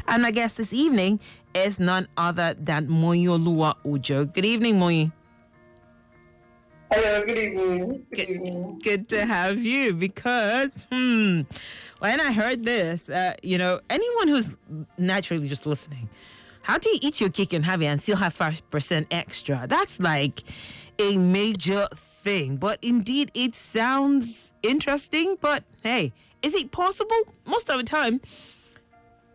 And my guest this evening is none other than Moyinoluwa Ujo. Good evening, Moyi. Hello, good evening. Good evening. Good to have you because, when I heard this, anyone who's naturally just listening, how do you eat your cake and have it and still have 5% extra? That's like a major thing. But indeed, it sounds interesting. But hey, is it possible? Most of the time,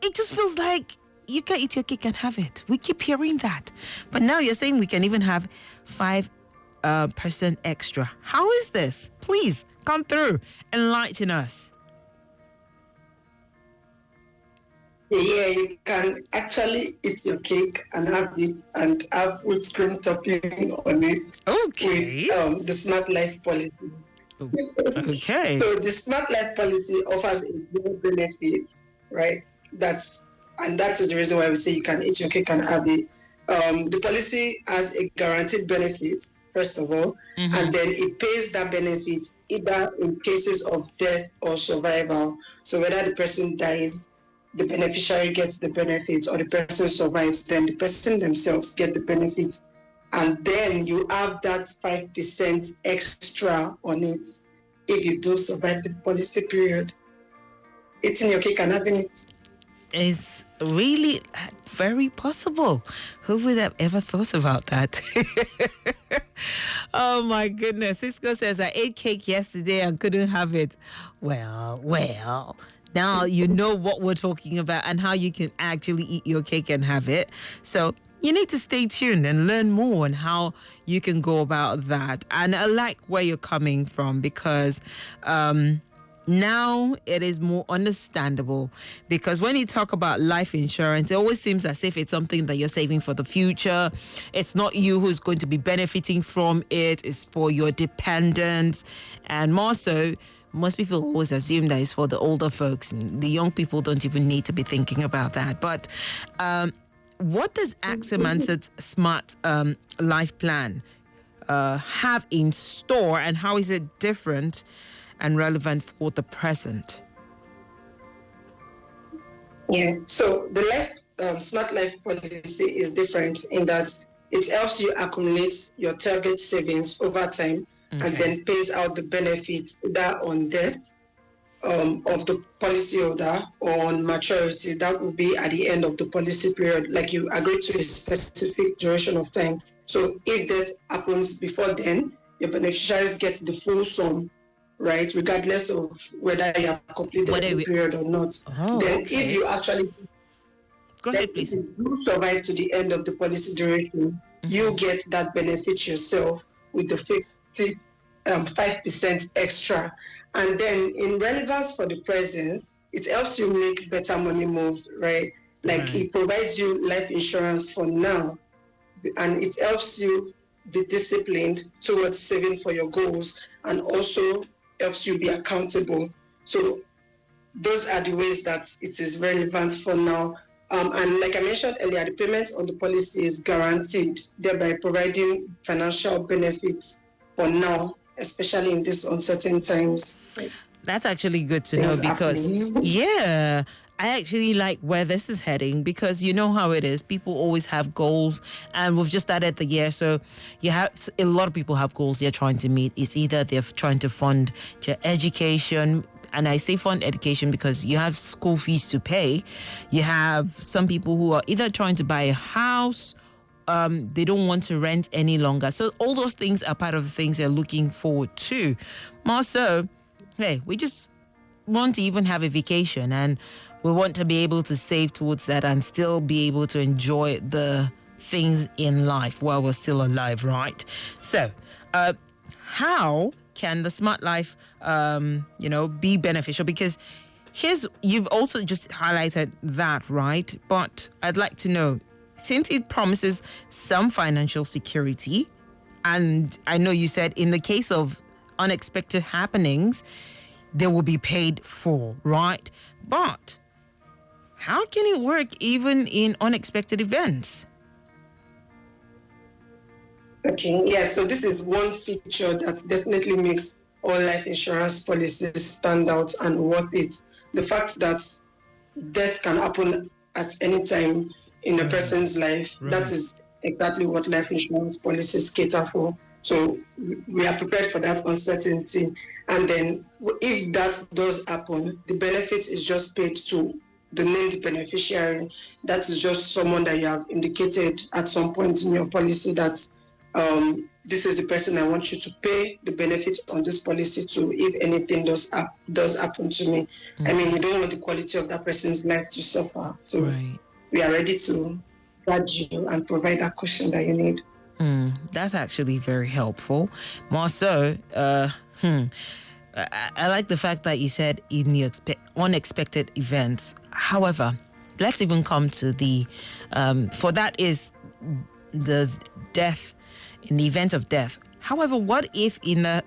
it just feels like you can eat your cake and have it. We keep hearing that. But now you're saying we can even have 5% extra. How is this? Please come through, enlighten us. Yeah, you can actually eat your cake and have it and have whipped cream topping on it. Okay. With the Smart Life policy. Okay. So the Smart Life policy offers a good benefit, right? That is the reason why we say you can eat your cake and have it. The policy has a guaranteed benefit, first of all, and then it pays that benefit either in cases of death or survival. So whether the person dies, the beneficiary gets the benefit, or the person survives, then the person themselves get the benefit. And then you have that 5% extra on it if you do survive the policy period. Eating your cake and having it is really very possible. Who would have ever thought about that? Oh my goodness. Cisco says, I ate cake yesterday and couldn't have it. Well. Now you know what we're talking about and how you can actually eat your cake and have it. So you need to stay tuned and learn more on how you can go about that. And I like where you're coming from because now it is more understandable, because when you talk about life insurance, it always seems as if it's something that you're saving for the future. It's not you who's going to be benefiting from it. It's for your dependents. And more so, most people always assume that it's for the older folks. The young people don't even need to be thinking about that. But what does AXA Mansard's Smart Life Plan have in store, and how is it different and relevant for the present? Yeah, so the Smart Life policy is different in that it helps you accumulate your target savings over time, and then pays out the benefits either on death of the policyholder or on maturity. That will be at the end of the policy period, like you agreed to a specific duration of time. So if that happens before then, your beneficiaries get the full sum, right, regardless of whether you have completed the period or not. If you actually go ahead, please, if you survive to the end of the policy duration, you get that benefit yourself with the 5% extra. And then in relevance for the present, it helps you make better money moves, right? Like it provides you life insurance for now, and it helps you be disciplined towards saving for your goals, and also helps you be accountable. So those are the ways that it is relevant for now. And like I mentioned earlier, the payment on the policy is guaranteed, thereby providing financial benefits for now, especially in these uncertain times. That's actually good to know, because I actually like where this is heading, because you know how it is. People always have goals, and we've just started the year, so you have a lot of people have goals they're trying to meet. It's either they're trying to fund their education, and I say fund education because you have school fees to pay. You have some people who are either trying to buy a house, they don't want to rent any longer. So all those things are part of the things they're looking forward to. More so, hey, we just want to even have a vacation, and we want to be able to save towards that and still be able to enjoy the things in life while we're still alive, right? So, how can the Smart Life, be beneficial? Because you've also just highlighted that, right? But I'd like to know, since it promises some financial security, and I know you said in the case of unexpected happenings, they will be paid for, right? But how can it work even in unexpected events? Okay, yeah, so this is one feature that definitely makes all life insurance policies stand out and worth it. The fact that death can happen at any time in a person's life. Right. That is exactly what life insurance policies cater for. So we are prepared for that uncertainty. And then if that does happen, the benefit is just paid to the named beneficiary. That is just someone that you have indicated at some point in your policy that this is the person I want you to pay the benefit on this policy to if anything does happen to me. I mean, you don't want the quality of that person's life to suffer. So we are ready to guide you and provide that cushion that you need. That's actually very helpful. More so, I like the fact that you said in the unexpected events. However, let's even come to the, for that is the death, in the event of death. However, what if in a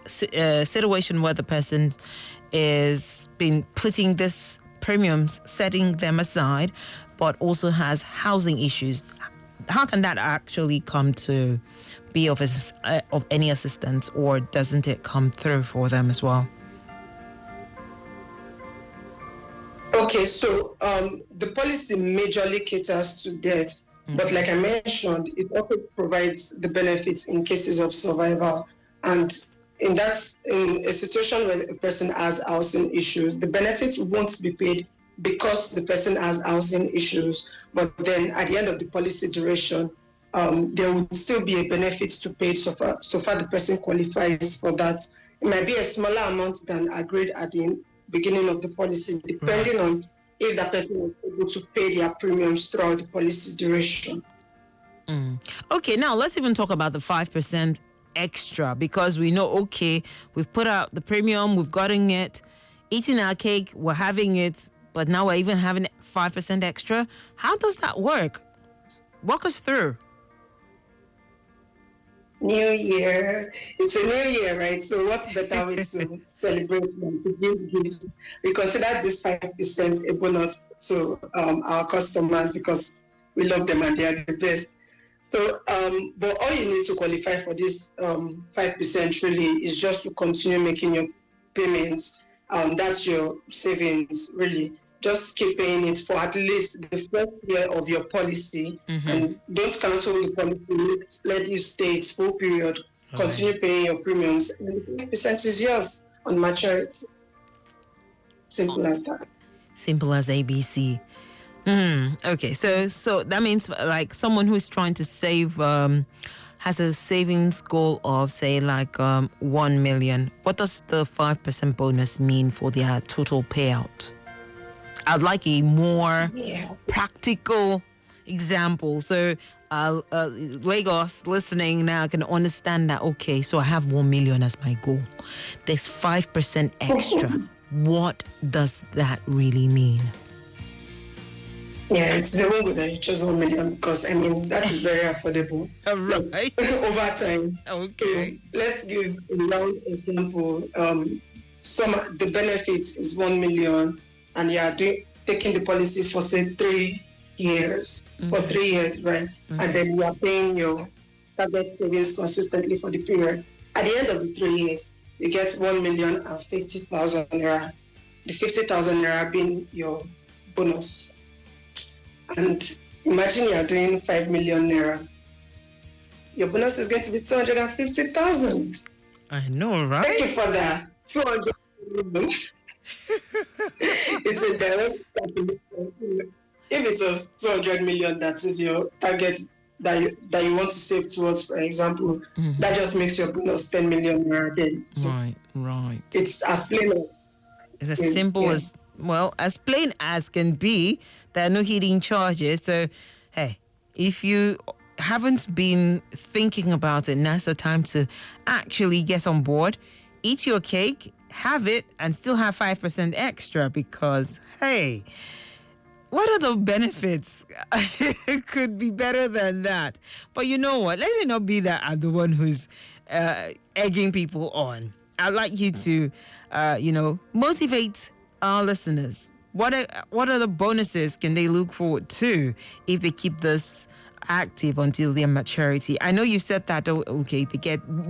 situation where the person is been putting this premiums, setting them aside, but also has housing issues? How can that actually come to be of any assistance, or doesn't it come through for them as well? Okay, so the policy majorly caters to death, but like I mentioned, it also provides the benefits in cases of survival. And in a situation where a person has housing issues, the benefits won't be paid because the person has housing issues, but then at the end of the policy duration, there would still be a benefit to pay so far the person qualifies for that. It might be a smaller amount than agreed at the beginning of the policy, depending on if that person is able to pay their premiums throughout the policy duration. Okay, now let's even talk about the 5% extra, because we know, okay, we've put out the premium, we've gotten it, eating our cake, we're having it, but now we're even having 5% extra. How does that work? Walk us through. New Year. It's a new year, right? So what better way to celebrate than to give gifts? We consider this 5% a bonus to our customers because we love them and they are the best. So, but all you need to qualify for this 5% really is just to continue making your payments. That's your savings, really. Just keep paying it for at least the first year of your policy, and don't cancel the policy. Let you stay its full period. Continue paying your premiums, and the 5% is yours on maturity. Simple as that. Simple as ABC. Okay, so that means like someone who is trying to save has a savings goal of say like 1 million. What does the 5% bonus mean for their total payout? I'd like a more practical example. So Lagos listening now can understand that, okay, so I have 1 million as my goal. There's 5% extra. What does that really mean? Yeah, it's very good that you chose 1 million because, I mean, that is very affordable. Right. Over time. Okay. So let's give a round example. The benefits is 1 million. And you are taking the policy for say 3 years, for 3 years, right? And then you are paying your target savings consistently for the period. At the end of the 3 years, you get 1,050,000 naira. The 50,000 naira being your bonus. And imagine you are doing 5 million naira. Your bonus is going to be 250,000. I know, right? Thank you for that. 200,000. It's a direct calculation. If it was 200 million, that is your target that you want to save towards, for example, that just makes your bonus 10 million naira then. So right. It's as plain as it's as simple as plain as can be. There are no hidden charges. So, hey, if you haven't been thinking about it, now's the time to actually get on board. Eat your cake, have it, and still have 5% extra because, hey, what are the benefits? It could be better than that. But you know what? Let it not be that I'm the one who's egging people on. I'd like you to, motivate our listeners. What are the bonuses can they look forward to if they keep this active until their maturity? I know you said that, okay,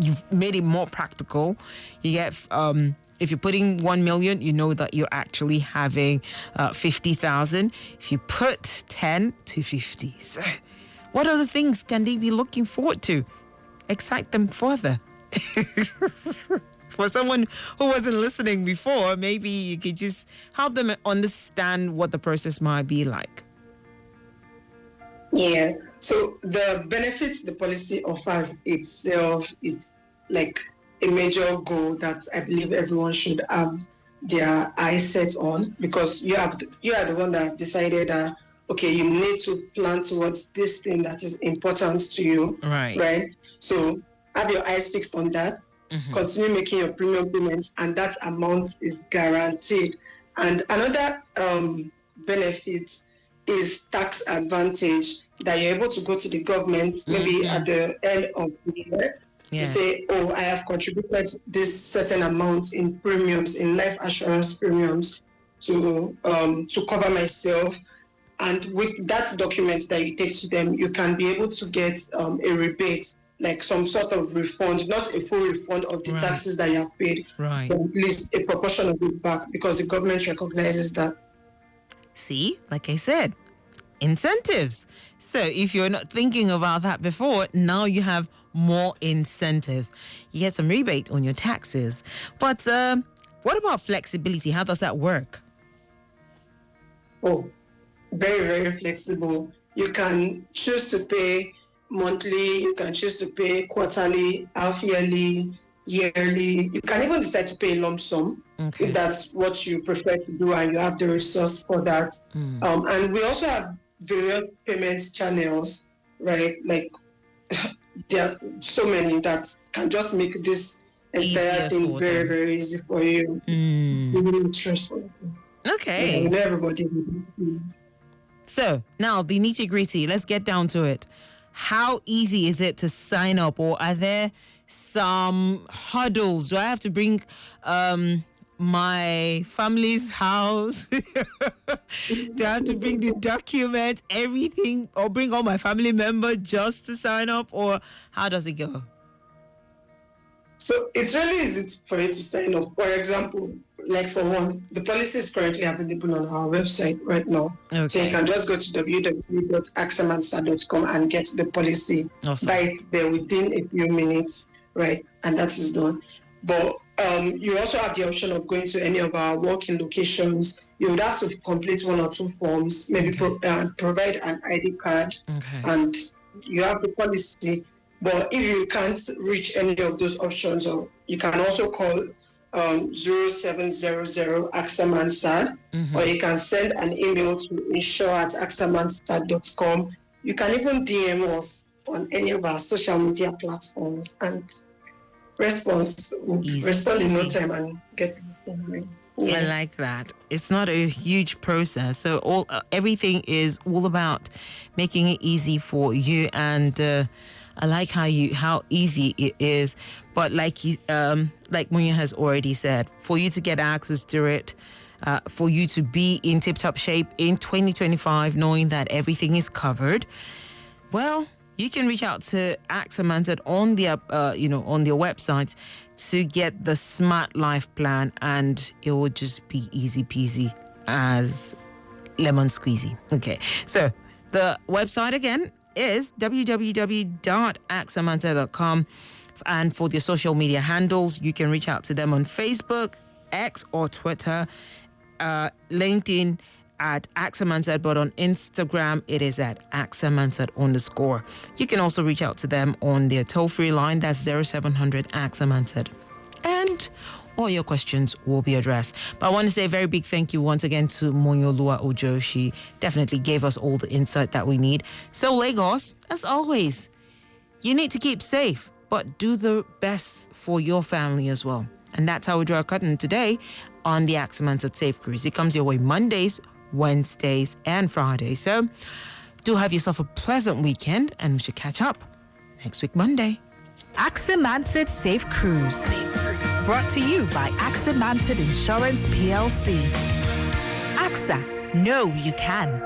you've made it more practical. You get if you're putting 1 million, you know that you're actually having 50,000. If you put 10 to 50. So what other things can they be looking forward to? Excite them further. For someone who wasn't listening before, maybe you could just help them understand what the process might be like. Yeah. So the benefits the policy offers itself, it's like a major goal that I believe everyone should have their eyes set on, because you are the one that have decided that, okay, you need to plan towards this thing that is important to you. Right. So have your eyes fixed on that. Mm-hmm. Continue making your premium payments, and that amount is guaranteed. And another benefit is tax advantage, that you're able to go to the government maybe at the end of the year to say, oh, I have contributed this certain amount in premiums, in life assurance premiums to cover myself. And with that document that you take to them, you can be able to get a rebate, like some sort of refund, not a full refund of the taxes that you have paid, but at least a proportion of it back, because the government recognizes that. See, like I said, incentives. So if you're not thinking about that before, now you have more incentives. You get some rebate on your taxes. But what about flexibility? How does that work? Oh, very, very flexible. You can choose to pay monthly, you can choose to pay quarterly, half-yearly, yearly. You can even decide to pay lump sum if that's what you prefer to do and you have the resource for that. And we also have various payment channels, right? Like there are so many that can just make this entire thing very, very easy for you. Really stressful. Okay. Yeah, everybody. So now the nitty-gritty, let's get down to it. How easy is it to sign up, or are there some hurdles? Do I have to bring my family's house? Do I have to bring the documents, everything, or bring all my family members just to sign up, or how does it go? So it's really easy for you to sign up. For example, like for one, the policy is currently available on our website right now. Okay. So you can just go to www.axamansard.com and get the policy right there within a few minutes, right? And that is done. But you also have the option of going to any of our working locations. You would have to complete 1 or 2 forms, maybe provide an ID card, and you have the policy. But if you can't reach any of those options, or you can also call 0700 AXA Mansard, or you can send an email to insure@axamansard.com. You can even DM us on any of our social media platforms, and respond in no time and get it done. Yeah. I like that. It's not a huge process, so everything is all about making it easy for you, and I like how easy it is. But like Munya has already said, for you to get access to it, for you to be in tip-top shape in 2025, knowing that everything is covered, well, you can reach out to AXA Mansard on their on their website to get the Smart Life Plan, and it will just be easy peasy as lemon squeezy. Okay, so the website again is www.axamansard.com, and for their social media handles, you can reach out to them on Facebook, X or Twitter, LinkedIn at AXA Mansard, but on Instagram it is at AXA Mansard _. You can also reach out to them on their toll-free line, that's 0700 AXA Mansard, and all your questions will be addressed. But I want to say a very big thank you once again to Moyinoluwa Ojo. She definitely gave us all the insight that we need. So Lagos, as always, you need to keep safe, but do the best for your family as well. And that's how we draw a curtain today on the AXA Mansard Safe Cruise. It comes your way Mondays, Wednesdays, and Fridays. So do have yourself a pleasant weekend, and we should catch up next week Monday. AXA Mansard Safe Cruise. Brought to you by AXA Mansard Insurance PLC. AXA, know you can.